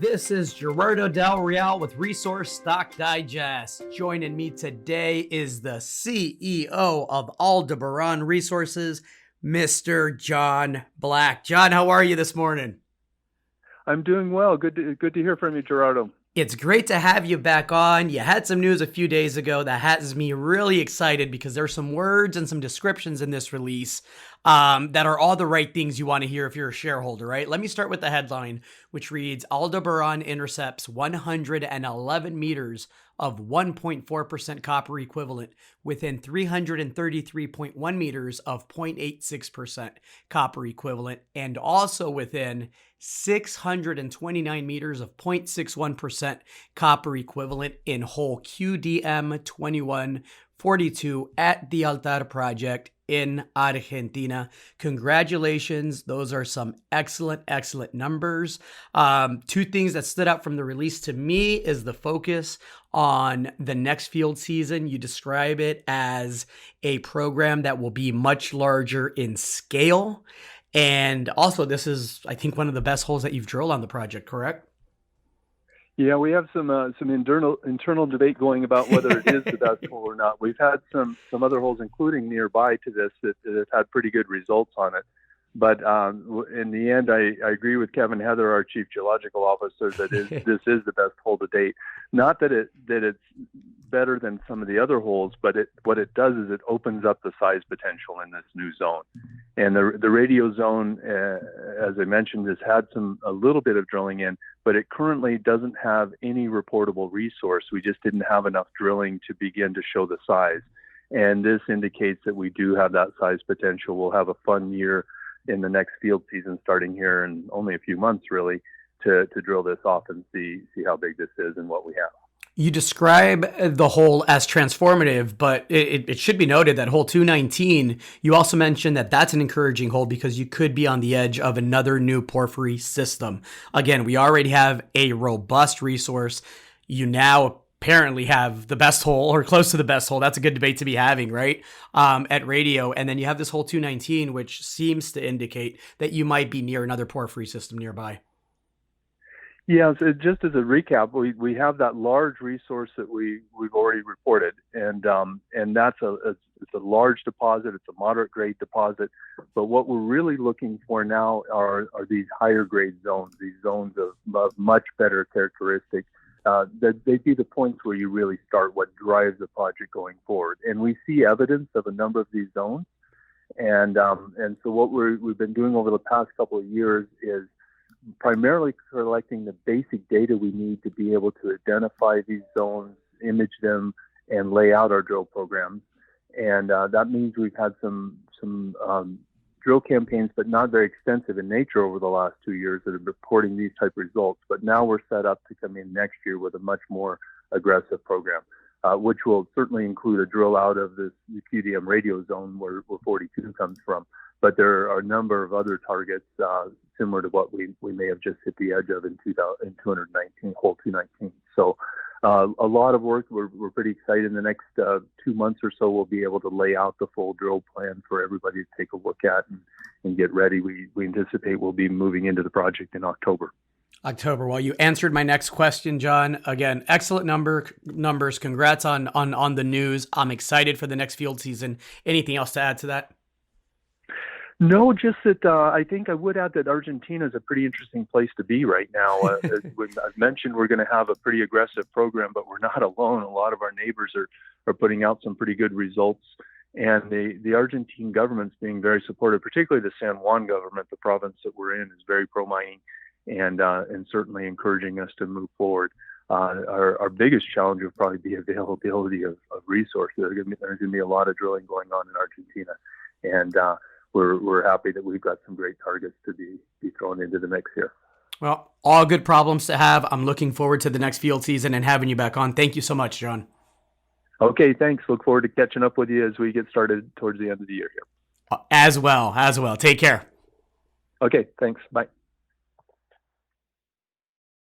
This is Gerardo Del Real with Resource Stock Digest. Joining me today is the CEO of Aldebaran Resources, Mr. John Black. John, how are you this morning? I'm doing well. Good to hear from you, Gerardo. It's great to have you back on. You had some news a few days ago that has me really excited because there's some words and some descriptions in this release that are all the right things you want to hear if you're a shareholder, right? Let me start with the headline, which reads, Aldebaran intercepts 111 meters of 1.4% copper equivalent within 333.1 meters of 0.86% copper equivalent, and also within 629 meters of 0.61% copper equivalent in hole QDM 2142 at the ALDE project in Argentina. Congratulations. Those are some excellent numbers. Two things that stood out from the release to me is the focus on the next field season. You describe it as a program that will be much larger in scale. And also, this is, I think, one of the best holes that you've drilled on the project, correct? Yeah, we have some internal debate going about whether it is the best hole or not. We've had some other holes, including nearby to this, that have had pretty good results on it. But in the end, I agree with Kevin Heather, our Chief Geological Officer, that this is the best hole to date. Not that it's better than some of the other holes, but what it does is it opens up the size potential in this new zone. And the radio zone, as I mentioned, has had a little bit of drilling in, but it currently doesn't have any reportable resource. We just didn't have enough drilling to begin to show the size. And this indicates that we do have that size potential. We'll have a fun year in the next field season starting here in only a few months, really, to drill this off and see how big this is and what we have. You describe the hole as transformative, but it should be noted that hole 219, you also mentioned that that's an encouraging hole because you could be on the edge of another new porphyry system. Again, we already have a robust resource. You now apparently have the best hole or close to the best hole. That's a good debate to be having, right? At radio. And then you have this hole 219, which seems to indicate that you might be near another porphyry system nearby. Yeah, so just as a recap, we have that large resource that we've already reported, and that's it's a large deposit. It's a moderate grade deposit, but what we're really looking for now are these higher grade zones. These zones of much better characteristics. That they'd be the points where you really start what drives the project going forward. And we see evidence of a number of these zones, and so what we've been doing over the past couple of years is primarily collecting the basic data we need to be able to identify these zones, image them, and lay out our drill programs. And that means we've had some drill campaigns, but not very extensive in nature over the last 2 years that are reporting these type results. But now we're set up to come in next year with a much more aggressive program, which will certainly include a drill out of the QDM radio zone where 42 comes from. But there are a number of other targets similar to what we may have just hit the edge of in 219, hole 219. So a lot of work. We're pretty excited. In the next 2 months or so, we'll be able to lay out the full drill plan for everybody to take a look at and get ready. We anticipate we'll be moving into the project in October. October. Well, you answered my next question, John. Again, excellent numbers. Congrats on the news. I'm excited for the next field season. Anything else to add to that? No, just that I think I would add that Argentina is a pretty interesting place to be right now. As I've mentioned, we're going to have a pretty aggressive program, but we're not alone. A lot of our neighbors are putting out some pretty good results. And the Argentine government's being very supportive, particularly the San Juan government, the province that we're in, is very pro-mining and certainly encouraging us to move forward. Our biggest challenge will probably be availability of resources. There's going to be a lot of drilling going on in Argentina. And we're happy that we've got some great targets to be thrown into the mix here. Well, all good problems to have. I'm looking forward to the next field season and having you back on. Thank you so much, John. Okay, thanks. Look forward to catching up with you as we get started towards the end of the year here. As well. Take care. Okay, thanks. Bye.